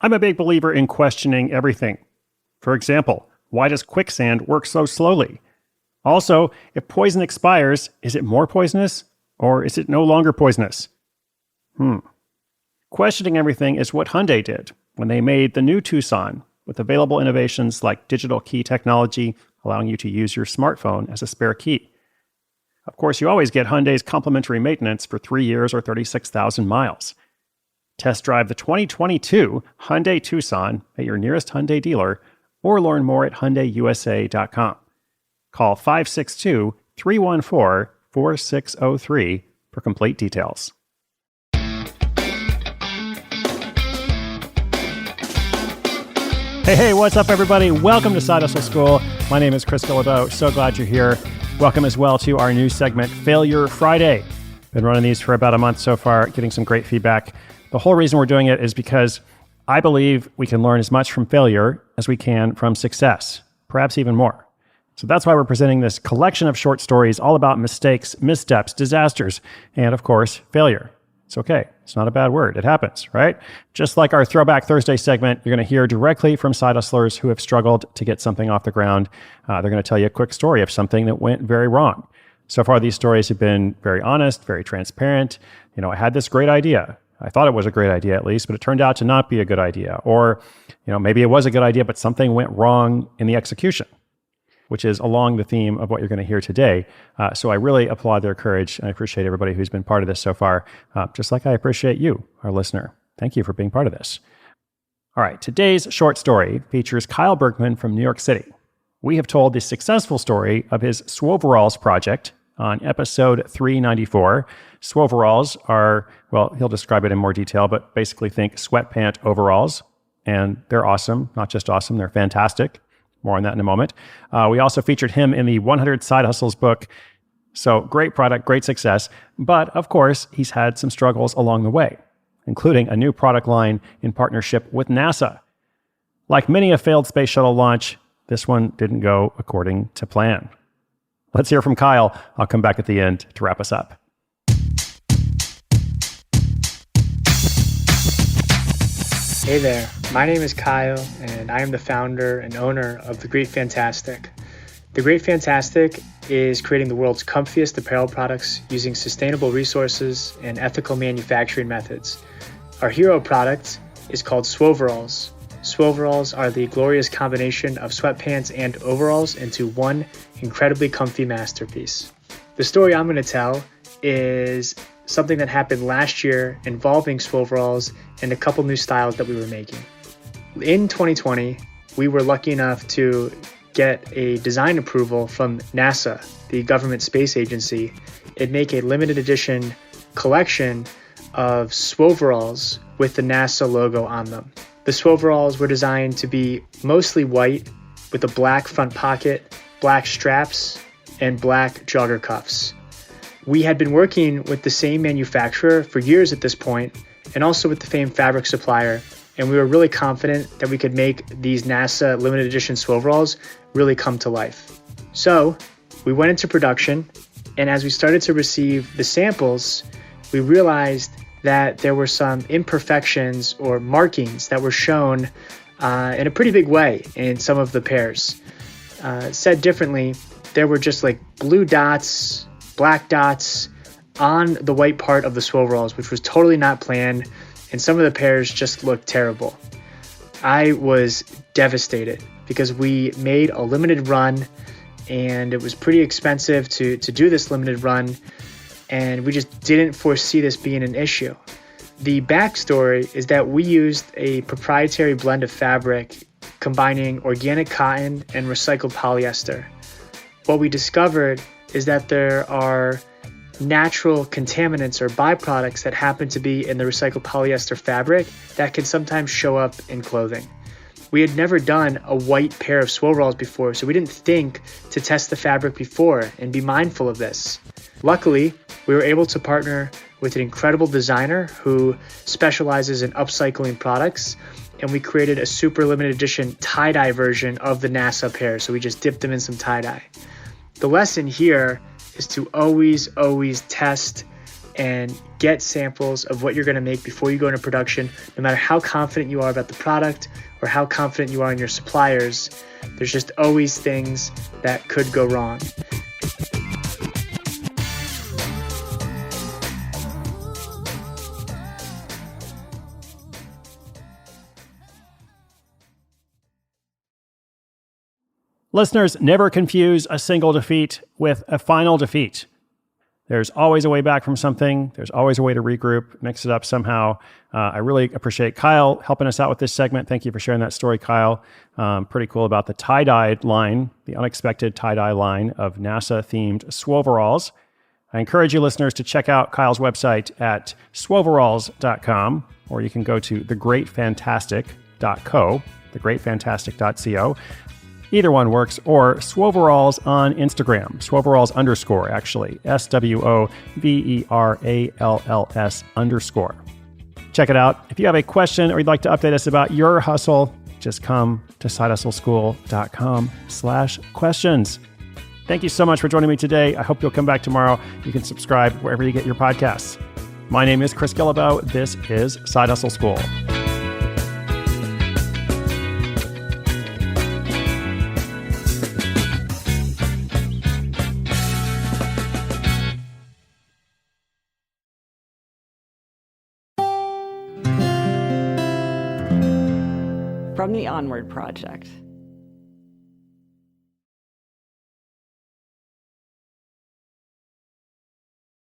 I'm a big believer in questioning everything. For example, why does quicksand work so slowly? Also, if poison expires, is it more poisonous or is it no longer poisonous? Questioning everything is what Hyundai did when they made the new Tucson with available innovations like digital key technology, allowing you to use your smartphone as a spare key. Of course, you always get Hyundai's complimentary maintenance for 3 years or 36,000 miles. Test drive the 2022 Hyundai Tucson at your nearest Hyundai dealer or learn more at HyundaiUSA.com. Call 562-314-4603 for complete details. Hey, what's up, everybody? Welcome to Side Hustle School. My name is Chris Guillebeau. So glad you're here. Welcome as well to our new segment, Failure Friday. Been running these for about a month so far, getting some great feedback. The whole reason we're doing it is because I believe we can learn as much from failure as we can from success, perhaps even more. So that's why we're presenting this collection of short stories all about mistakes, missteps, disasters, and of course, failure. It's okay. It's not a bad word. It happens, right? Just like our Throwback Thursday segment, you're going to hear directly from side hustlers who have struggled to get something off the ground. They're going to tell you a quick story of something that went very wrong. So far, these stories have been very honest, very transparent. I had this great idea. I thought it was a great idea at least, but it turned out to not be a good idea. Or, maybe it was a good idea, but something went wrong in the execution, which is along the theme of what you're going to hear today. So I really applaud their courage, and I appreciate everybody who's been part of this so far, just like I appreciate you, our listener. Thank you for being part of this. All right, today's short story features Kyle Bergman from New York City. We have told the successful story of his Swoveralls project on episode 394. Swoveralls are, well, he'll describe it in more detail, but basically think sweatpant overalls. And they're awesome. Not just awesome, they're fantastic. More on that in a moment. We also featured him in the 100 Side Hustles book. So great product, great success. But of course, he's had some struggles along the way, including a new product line in partnership with NASA. Like many a failed space shuttle launch, this one didn't go according to plan. Let's hear from Kyle. I'll come back at the end to wrap us up. Hey there, my name is Kyle, and I am the founder and owner of The Great Fantastic. The Great Fantastic is creating the world's comfiest apparel products using sustainable resources and ethical manufacturing methods. Our hero product is called Swoveralls. Swoveralls are the glorious combination of sweatpants and overalls into one incredibly comfy masterpiece. The story I'm going to tell is something that happened last year involving Swoveralls and a couple new styles that we were making. In 2020, we were lucky enough to get a design approval from NASA, the government space agency, and make a limited edition collection of Swoveralls with the NASA logo on them. The Swoveralls were designed to be mostly white with a black front pocket, black straps, and black jogger cuffs. We had been working with the same manufacturer for years at this point, and also with the famed fabric supplier, and we were really confident that we could make these NASA limited edition Swoveralls really come to life. So we went into production, and as we started to receive the samples, we realized that there were some imperfections or markings that were shown in a pretty big way in some of the pairs. Said differently, there were just like blue dots, black dots on the white part of the Swoveralls, which was totally not planned, and some of the pairs just looked terrible. I was devastated because we made a limited run, and it was pretty expensive to do this limited run, and we just didn't foresee this being an issue. The backstory is that we used a proprietary blend of fabric combining organic cotton and recycled polyester. What we discovered is that there are natural contaminants or byproducts that happen to be in the recycled polyester fabric that can sometimes show up in clothing. We had never done a white pair of Swoveralls before, so we didn't think to test the fabric before and be mindful of this. Luckily, we were able to partner with an incredible designer who specializes in upcycling products, and we created a super limited edition tie-dye version of the NASA pair, so we just dipped them in some tie-dye. The lesson here is to always test and get samples of what you're going to make before you go into production. No matter how confident you are about the product or how confident you are in your suppliers, there's just always things that could go wrong. Listeners, never confuse a single defeat with a final defeat. There's always a way back from something. There's always a way to regroup, mix it up somehow. I really appreciate Kyle helping us out with this segment. Thank you for sharing that story, Kyle. Pretty cool about the tie-dye line, the unexpected tie-dye line of NASA-themed swoveralls. I encourage you listeners to check out Kyle's website at swoveralls.com, or you can go to thegreatfantastic.co, thegreatfantastic.co. Either one works, or Swoveralls on Instagram, Swoveralls _ actually, SWOVERALLS _. Check it out. If you have a question or you'd like to update us about your hustle, just come to sidehustleschool.com/questions. Thank you so much for joining me today. I hope you'll come back tomorrow. You can subscribe wherever you get your podcasts. My name is Chris Guillebeau. This is Side Hustle School. From the Onward Project.